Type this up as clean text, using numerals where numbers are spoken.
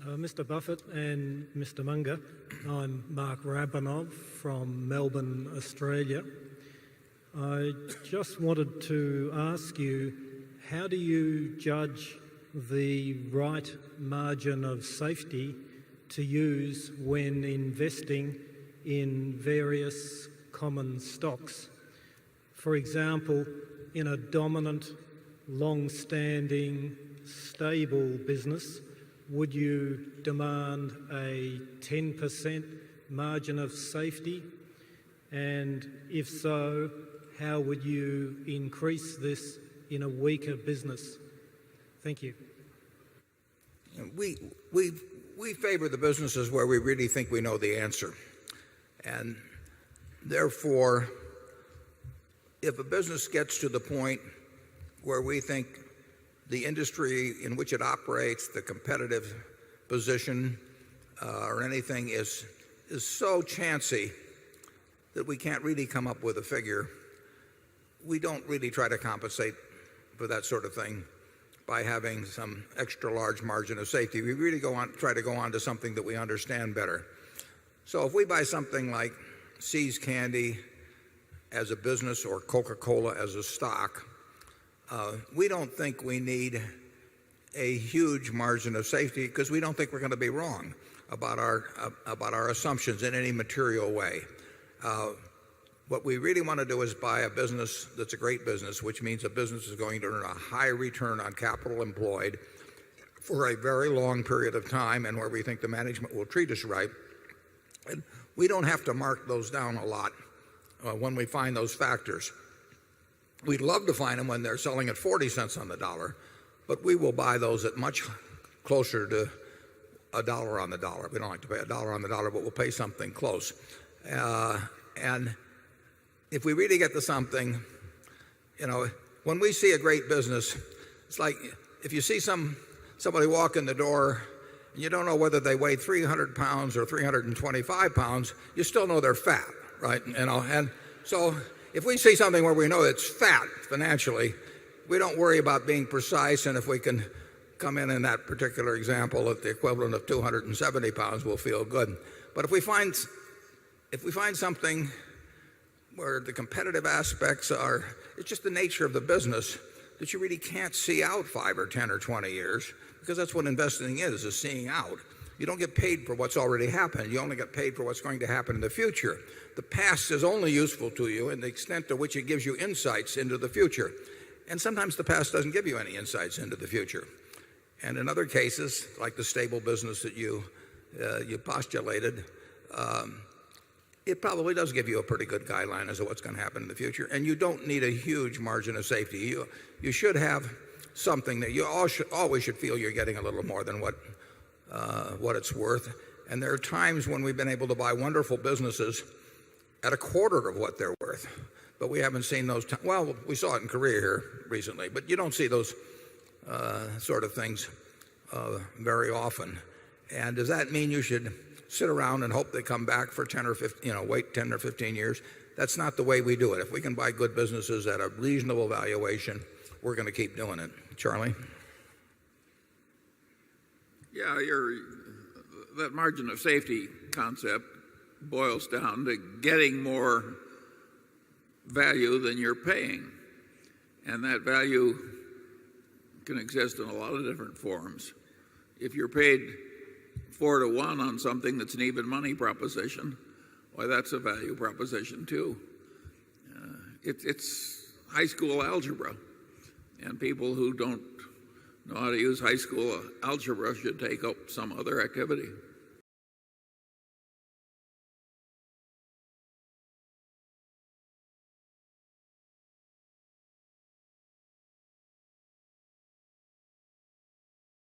Mr. Buffett and Mr. Munger, I'm Mark Rabinov from Melbourne, Australia. I just wanted to ask you, how do you judge the right margin of safety to use when investing in various common stocks? For example, in a dominant, long-standing, stable business, would you demand a 10% margin of safety? And if so, how would you increase this in a weaker business? Thank you. We favor the businesses where we really think we know the answer. And therefore, if a business gets to the point where we think the industry in which it operates, the competitive position, or anything is so chancy that we can't really come up with a figure, we don't really try to compensate for that sort of thing by having some extra large margin of safety. We really try to go on to something that we understand better. So if we buy something like See's Candy as a business or Coca-Cola as a stock, we don't think we need a huge margin of safety because we don't think we're going to be wrong about our assumptions in any material way. What we really want to do is buy a business that's a great business, which means a business is going to earn a high return on capital employed for a very long period of time, and where we think the management will treat us right. And we don't have to mark those down a lot when we find those factors. We'd love to find them when they're selling at 40 cents on the dollar, but we will buy those at much closer to a dollar on the dollar. We don't like to pay a dollar on the dollar, but we'll pay something close. And if we really get to something, when we see a great business, it's like if you see somebody walk in the door and you don't know whether they weigh 300 pounds or 325 pounds, you still know they're fat, right? And so if we see something where we know it's fat financially, we don't worry about being precise, and if we can come in that particular example at the equivalent of 270 pounds, we'll feel good. But if we find something where the competitive aspects are, it's just the nature of the business that you really can't see out 5 or 10 or 20 years, because that's what investing is seeing out. You don't get paid for what's already happened. You only get paid for what's going to happen in the future. The past is only useful to you in the extent to which it gives you insights into the future. And sometimes the past doesn't give you any insights into the future. And in other cases, like the stable business that you postulated, it probably does give you a pretty good guideline as to what's going to happen in the future. And you don't need a huge margin of safety. You should have something that you always should feel you're getting a little more than what it's worth. And there are times when we've been able to buy wonderful businesses at a quarter of what they're worth. But we haven't seen those. Well, we saw it in Korea here recently, but you don't see those sort of things very often. And does that mean you should sit around and hope they come back for 10 or 15, wait 10 or 15 years? That's not the way we do it. If we can buy good businesses at a reasonable valuation, we're going to keep doing it. Charlie? Yeah, that margin of safety concept boils down to getting more value than you're paying. And that value can exist in a lot of different forms. If you're paid 4 to 1 on something that's an even money proposition, why, that's a value proposition too. It's high school algebra, and people who don't know how to use high school algebra should take up some other activity.